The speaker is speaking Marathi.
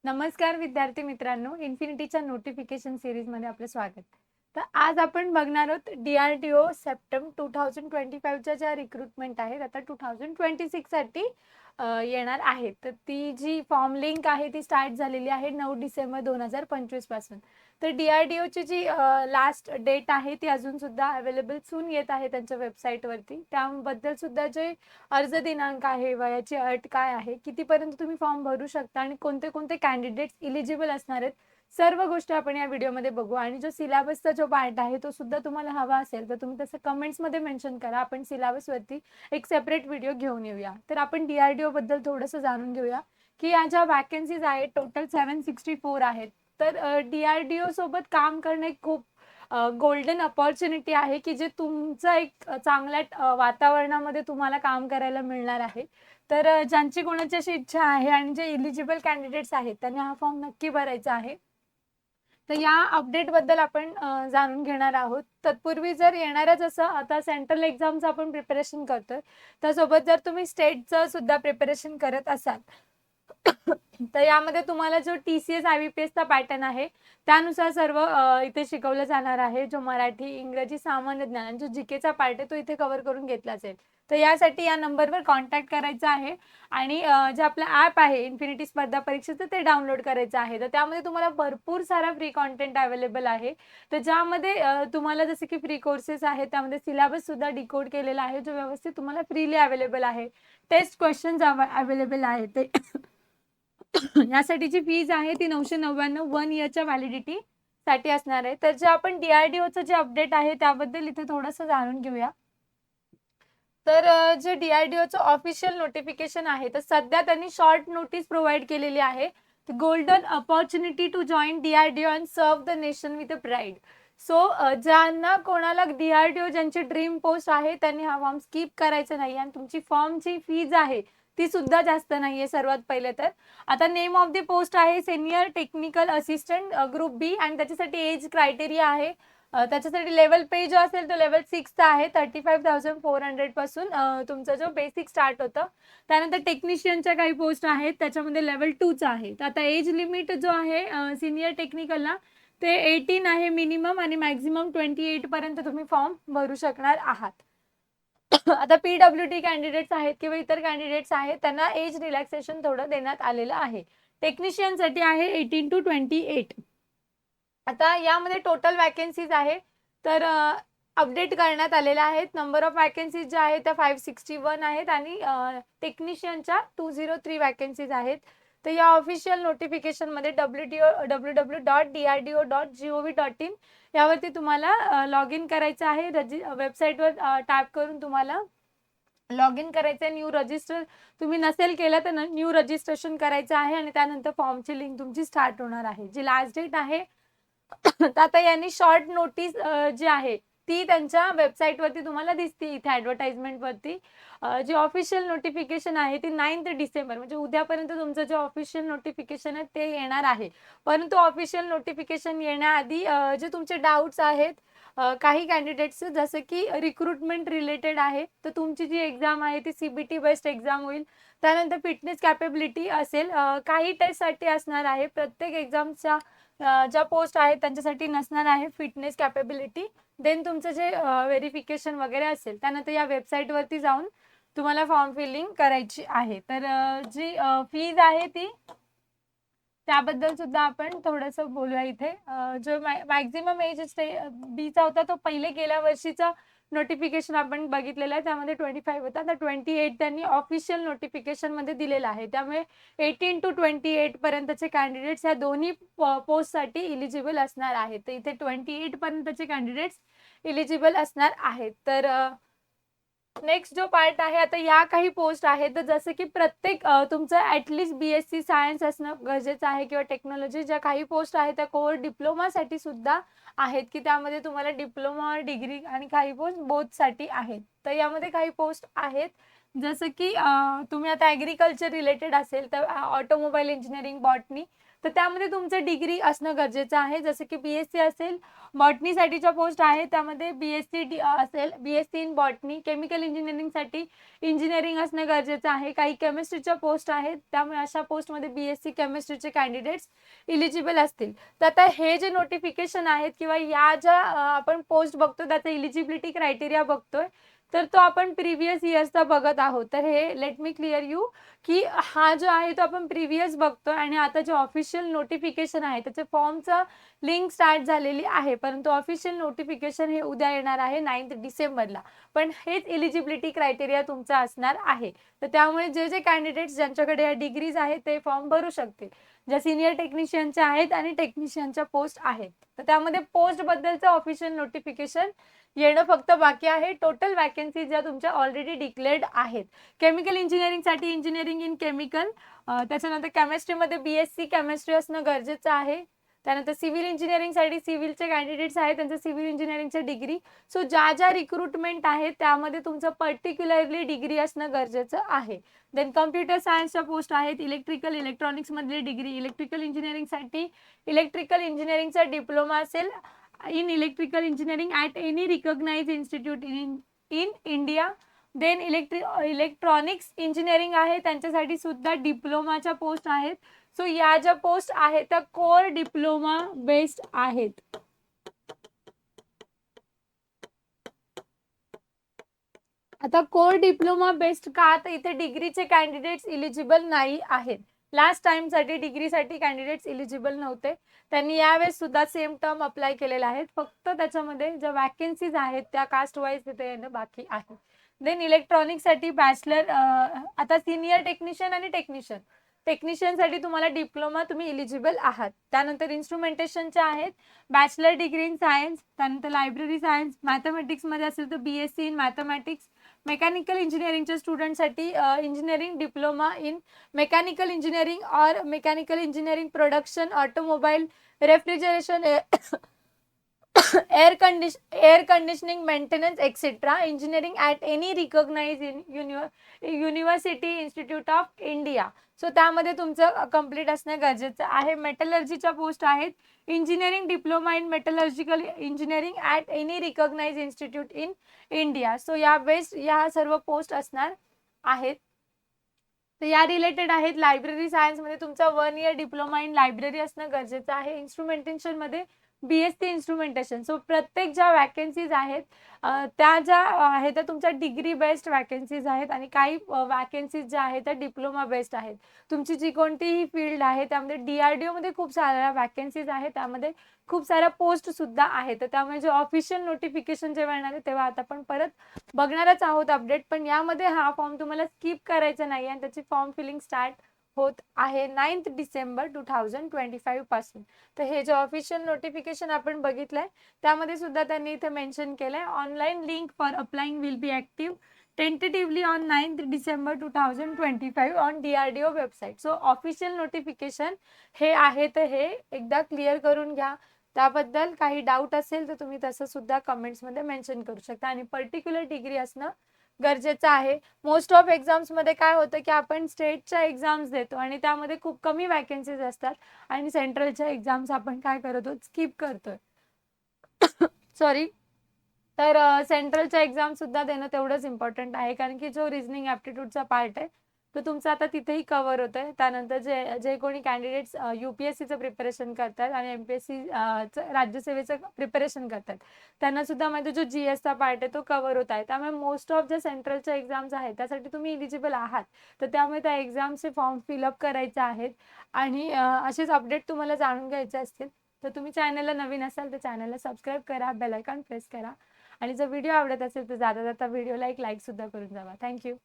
नमस्कार विद्यार्थी मित्रांनो, इन्फिनिटीच्या नोटिफिकेशन सिरीजमध्ये आपलं स्वागत. तर आज आपण बघणार आहोत DRDO सप्टेंबर 2025च्या ज्या रिक्रुटमेंट आहेत आता 2026 साठी येणार आहेत. तर ती जी फॉर्म लिंक आहे ती स्टार्ट झालेली आहे 9 डिसेंबर 2025 पासून. तर DRDOची जी लास्ट डेट आहे ती अजून सुद्धा अवेलेबल सून येत आहे त्यांच्या वेबसाईटवरती. त्याबद्दल सुद्धा जे अर्ज दिनांक आहे, वयाची अट काय आहे, कितीपर्यंत तुम्ही फॉर्म भरू शकता आणि कोणते कोणते कॅन्डिडेट्स इलिजिबल असणार आहेत, सर्व गोष्टी आपण या व्हिडिओमध्ये बघू. आणि जो सिलेबसचा जो पार्ट आहे तो सुद्धा तुम्हाला हवा असेल तर तुम्ही तसं कमेंट्समध्ये मेन्शन करा. आपण सिलेबसवरती एक सेपरेट व्हिडिओ घेऊन येऊया. तर आपण DRDO बद्दल थोडंसं जाणून घेऊया की या ज्या वॅकन्सीज आहेत टोटल 764 आहेत. तर DRDO सोबत काम करणे खूप गोल्डन अपॉर्च्युनिटी आहे की जे तुमचं एक चांगल्या वातावरणामध्ये तुम्हाला काम करायला मिळणार आहे. तर ज्यांची कोणाची अशी इच्छा आहे आणि जे इलिजिबल कॅन्डिडेट्स आहेत त्यांनी हा फॉर्म नक्की भरायचा आहे. तर या अपडेट बद्दल आपण जाणून घेणार आहोत. तत्पूर्वी जर येणाऱ्या जसं आता सेंट्रल एक्झामचं आपण प्रिपरेशन करतोय, त्यासोबत जर तुम्ही स्टेटचं सुद्धा प्रिपरेशन करत असाल तर यामध्ये तुम्हाला जो TCS IBPS चा पॅटर्न आहे त्यानुसार सर्व इथे शिकवलं जाणार आहे. जो मराठी, इंग्रजी, सामान्य ज्ञान आणि जो जीकेचा पार्ट आहे तो इथे कव्हर करून घेतला जाईल. तर यासाठी या नंबरवर कॉन्टॅक्ट करायचा आहे आणि जे आपलं ॲप आहे इन्फिनिटी स्पर्धा परीक्षेचं ते डाउनलोड करायचं आहे. तर त्यामध्ये तुम्हाला भरपूर सारा फ्री कॉन्टेंट अवेलेबल आहे. तर ज्यामध्ये तुम्हाला जसे की फ्री कोर्सेस आहेत, त्यामध्ये सिलेबस सुद्धा डिकोड केलेला आहे जो व्यवस्थित तुम्हाला फ्रीली अवेलेबल आहे. टेस्ट क्वेश्चन्स अवेलेबल आहे ते यासाठीची फीज आहे ती 999 1 इयरच्या व्हॅलिडिटी साठी असणार आहे. तर जे आपण DRDOचं जे अपडेट आहे त्याबद्दल इथे थोडंसं जाणून घेऊया. तर जे DRDOचं ऑफिशियल नोटिफिकेशन आहे तर सध्या त्यांनी शॉर्ट नोटीस प्रोव्हाइड केलेली आहे. Golden opportunity to join DRDO and serve the nation with a pride. So ज्यांना कोणाला DRDO ज्यांची ड्रीम पोस्ट आहे त्यांनी हा फॉर्म स्किप करायचा नाही आणि तुमची फॉर्मची फीज आहे ती सुद्धा जास्त नाहीये. सर्वात पहिले तर आता नेम ऑफ द पोस्ट आहे सिनियर टेक्निकल असिस्टंट ग्रुप बी आणि त्याच्यासाठी एज क्रायटेरिया आहे त्याच्यासाठी लेवल पे जो असेल तो लेवल 6चा आहे. 35,400 पासून तुमचा जो बेसिक स्टार्ट होतं. त्यानंतर टेक्निशियनच्या काही पोस्ट आहेत त्याच्यामध्ये लेवल 2चा आहे. तर आता एज लिमिट जो आहे सिनियर टेक्निकलला ते 18 आहे मिनिमम आणि मॅक्झिमम 28 पर्यंत तुम्ही फॉर्म भरू शकणार आहात. आता PWD कॅन्डिडेट्स आहेत किंवा इतर कॅन्डिडेट्स आहेत त्यांना एज रिलॅक्सेशन थोडं देण्यात आलेलं आहे. टेक्निशियनसाठी आहे 18 to 28. आता यामध्ये टोटल वॅकन्सीज आहे तर अपडेट करण्यात आलेल्या आहेत. नंबर ऑफ वॅकन्सीज ज्या आहेत त्या 561 आहेत आणि टेक्निशियनच्या 203 वॅकन्सीज आहेत. तर या ऑफिशियल नोटिफिकेशनमध्ये www.drdo.gov.in यावरती तुम्हाला लॉग इन करायचं आहे. वेबसाईटवर टॅप करून तुम्हाला लॉग इन करायचं. न्यू रजिस्टर तुम्ही नसेल केलं तर न्यू रजिस्ट्रेशन करायचं आहे आणि त्यानंतर फॉर्मची लिंक तुमची स्टार्ट होणार आहे. जी लास्ट डेट आहे तर आता यांनी शॉर्ट नोटीस जी आहे ती त्यांच्या वेबसाईटवरती तुम्हाला दिसते इथे ॲडव्हर्टाइजमेंटवरती. जी ऑफिशियल नोटिफिकेशन आहे ती 9 डिसेंबर म्हणजे उद्यापर्यंत तुमचं जे ऑफिशियल नोटिफिकेशन आहे ते येणार आहे. परंतु ऑफिशियल नोटिफिकेशन येण्याआधी जे तुमचे डाऊट्स आहेत काही कॅन्डिडेट्स जसं की रिक्रुटमेंट रिलेटेड आहे तर तुमची जी एक्झाम आहे ती CBT बेस्ड एक्झाम होईल. त्यानंतर फिटनेस कॅपेबिलिटी असेल. काही टेस्टसाठी असणार आहे. प्रत्येक एक्झामच्या ज्या पोस्ट आहेत त्यांच्यासाठी नसणार आहे फिटनेस कॅपेबिलिटी. देन तुमचं जे व्हेरिफिकेशन वगैरे असेल त्यानंतर या वेबसाईटवरती जाऊन तुम्हाला फॉर्म फिलिंग करायची आहे. तर जी फीज आहे ती त्याबद्दल सुद्धा आपण थोडंसं बोलूया इथे. जो मॅक्झिमम एज बीचा होता तो पहिले गेल्या वर्षीचा नोटिफिकेशन आपण बघितलेलं आहे त्यामध्ये 25 होता. तर 28 त्यांनी ऑफिशियल नोटिफिकेशन मध्ये दिलेलं आहे. त्यामुळे 18 to 28 पर्यंतचे कॅन्डिडेट्स या दोन्ही पोस्टसाठी इलिजिबल असणार आहेत. तर इथे 28 पर्यंतचे कॅन्डिडेट्स इलिजिबल असणार आहेत. तर नेक्स्ट जो पार्ट आहे आता या काही पोस्ट आहेत तर जसं की प्रत्येक तुमचं ऍटलिस्ट BSc सायन्स असणं गरजेचं आहे किंवा टेक्नॉलॉजी. ज्या काही पोस्ट आहेत त्या कोर डिप्लोमासाठी सुद्धा आहेत की त्यामध्ये तुम्हाला डिप्लोमा डिग्री आणि काही पोस्ट बोथसाठी आहेत. तर यामध्ये काही पोस्ट आहेत जसं की तुम्ही आता ॲग्रिकल्चर रिलेटेड असेल तर ऑटोमोबाईल इंजिनिअरिंग, बॉटनी, तर त्यामध्ये तुमचं डिग्री असणं गरजेचं आहे. जसं की BSc असेल, बॉटनीसाठीच्या पोस्ट आहे त्यामध्ये BSc असेल, BSc इन बॉटनी. केमिकल इंजिनिअरिंगसाठी इंजिनिअरिंग असणं गरजेचं आहे. काही केमिस्ट्रीच्या पोस्ट आहेत, त्यामुळे अशा पोस्टमध्ये BSc केमिस्ट्रीचे कॅन्डिडेट्स इलिजिबल असतील. तर आता हे जे नोटिफिकेशन आहेत किंवा या ज्या आपण पोस्ट बघतो त्याचा इलिजिबिलिटी क्रायटेरिया बघतोय, तर तो आपण प्रिव्हियस इयर्सचा बघत आहोत. तर हे लेट मी क्लिअर यू की हा जो आहे तो आपण प्रिव्हियस बघतोय आणि आता जे ऑफिशियल नोटिफिकेशन आहे त्याचे फॉर्मचं लिंक स्टार्ट झालेली आहे, परंतु ऑफिशियल नोटिफिकेशन हे उद्या येणार आहे 9 डिसेंबरला. पण हेच इलिजिबिलिटी क्रायटेरिया तुमचा असणार आहे. तर त्यामुळे जे जे कॅन्डिडेट्स ज्यांच्याकडे या डिग्रीज आहेत ते फॉर्म भरू शकतील. ज्या सिनियर टेक्निशियनच्या आहेत आणि टेक्निशियनच्या पोस्ट आहेत. तर त्यामध्ये पोस्ट बद्दलचं ऑफिशियल नोटिफिकेशन येणं फक्त बाकी आहे. टोटल वॅकन्सी ज्या तुमच्या ऑलरेडी डिक्लेअर्ड आहेत. केमिकल इंजिनिअरिंगसाठी इंजिनिअरिंग इन केमिकल, त्याच्यानंतर केमिस्ट्रीमध्ये BSc केमिस्ट्री असणं गरजेचं आहे. त्यानंतर सिव्हिल इंजिनिअरिंगसाठी सिव्हिलचे कॅन्डिडेट्स आहेत त्यांचं सिव्हिल इंजिनिअरिंगचं डिग्री. सो ज्या ज्या रिक्रुटमेंट आहेत त्यामध्ये तुमचं पर्टिक्युलरली डिग्री असणं गरजेचं आहे. देन कम्प्युटर सायन्सच्या पोस्ट आहेत. इलेक्ट्रिकल इलेक्ट्रॉनिक्समधली डिग्री, इलेक्ट्रिकल इंजिनिअरिंगसाठी इलेक्ट्रिकल इंजिनिअरिंगचा डिप्लोमा असेल in electrical engineering at any recognized institute in India. Then electronics engineering आहे त्यांच्यासाठी सुद्धा डिप्लोमाच्या पोस्ट आहेत. सो या ज्या पोस्ट आहेत त्या कोर डिप्लोमा बेस्ड आहेत. आता कोर डिप्लोमा बेस्ड का, तर इथे डिग्रीचे कॅन्डिडेट्स इलिजिबल नाही आहेत. लास्ट टाइमसाठी डिग्रीसाठी कॅन्डिडेट्स इलिजिबल नव्हते, त्यांनी यावेळेस सुद्धा सेम टर्म अप्लाय केलेला आहे. फक्त त्याच्यामध्ये ज्या वॅकन्सीज आहेत त्या कास्ट वाईज तिथे येणं बाकी आहे. देन इलेक्ट्रॉनिक्ससाठी बॅचलर, आता सिनियर टेक्निशियन आणि टेक्निशियनसाठी तुम्हाला डिप्लोमा तुम्ही इलिजिबल आहात. त्यानंतर इन्स्ट्रुमेंटेशनच्या आहेत बॅचलर डिग्री इन सायन्स, त्यानंतर लायब्ररी सायन्स, मॅथमॅटिक्समध्ये असेल तर BSc इन मॅथमॅटिक्स. मेकॅनिकल इंजिनिअरिंगच्या स्टुडंटसाठी engineering diploma in mechanical engineering और mechanical engineering production, automobile, refrigeration, air conditioning, maintenance etcetera, engineering at any recognise university, institute of India. So त्यामध्ये तुमचं कंप्लीट असणं गरजेचं आहे. मेटलर्जीच्या पोस्ट आहेत. Engineering diploma in metallurgical engineering at any recognise institute in India. So या बेस्ट या सर्व पोस्ट असणार आहेत. तर या रिलेटेड आहेत. लायब्ररी सायन्समध्ये तुमचा 1 इयर डिप्लोमा इन लायब्ररी असणं गरजेचं आहे. इन्स्ट्रुमेंटेशनमध्ये BSc इन्स्ट्रुमेंटेशन. सो प्रत्येक ज्या वॅकन्सीज आहेत त्या ज्या आहेत त्या तुमच्या डिग्री बेस्ड वॅकन्सीज आहेत आणि काही वॅकन्सीज ज्या आहेत त्या डिप्लोमा बेस्ड आहेत. तुमची जी कोणतीही फील्ड आहे त्यामध्ये DRDO मध्ये खूप साऱ्या वॅकन्सीज आहेत, त्यामध्ये खूप साऱ्या पोस्ट सुद्धा आहेत. तर त्यामुळे जे ऑफिशियल नोटिफिकेशन जेव्हा येणार आहे तेव्हा आता आपण परत बघणारच आहोत अपडेट. पण यामध्ये हा फॉर्म तुम्हाला स्किप करायचा नाही आणि त्याची फॉर्म फिलिंग स्टार्ट होत आहे 9 डिसेंबर 2025 पासून. तर हे जे ऑफिशियल नोटिफिकेशन आपण बघितलंय त्यामध्ये सुद्धा त्यांनी इथे मेन्शन केलंय online link for applying will be active tentatively on 9 December 2025 on DRDO website. So official notification हे आहे, तर हे एकदा क्लिअर करून घ्या. त्याबद्दल काही डाऊट असेल तर तुम्ही तसं सुद्धा कमेंट्समध्ये मेन्शन करू शकता आणि पर्टिक्युलर डिग्री असणं गरजेचं आहे. मोस्ट ऑफ एक्झाम्समध्ये काय होतं की आपण स्टेटच्या एक्झाम्स देतो आणि त्यामध्ये खूप कमी वॅकन्सीज असतात आणि सेंट्रलच्या एक्झाम्स आपण काय करतो, स्किप करतोय. सॉरी. तर सेंट्रलच्या एक्झाम सुद्धा देणं तेवढंच इम्पॉर्टंट आहे, कारण की जो रिझनिंग ॲप्टिट्यूडचा पार्ट आहे तो तुमचा आता तिथेही कव्हर होत आहे. त्यानंतर जे कोणी कॅन्डिडेट्स UPSCचं प्रिपरेशन करतात आणि MPSC राज्यसेवेचं प्रिपरेशन करतात त्यांना सुद्धा म्हणजे जो GSचा पार्ट आहे तो कव्हर होत आहे. त्यामुळे मोस्ट ऑफ ज्या सेंट्रलच्या एक्झाम्स आहेत त्यासाठी तुम्ही इलिजिबल आहात. तर त्यामुळे त्या एक्झामचे फॉर्म फिलअप करायचे आहेत आणि असेच अपडेट तुम्हाला जाणून घ्यायचे असतील तर तुम्ही चॅनलला नवीन असाल तर चॅनलला सबस्क्राईब करा, बेल आयकॉन प्रेस करा आणि जर व्हिडिओ आवडत असेल तर जाता जाता व्हिडिओला एक लाईक सुद्धा करून जावा. थँक्यू.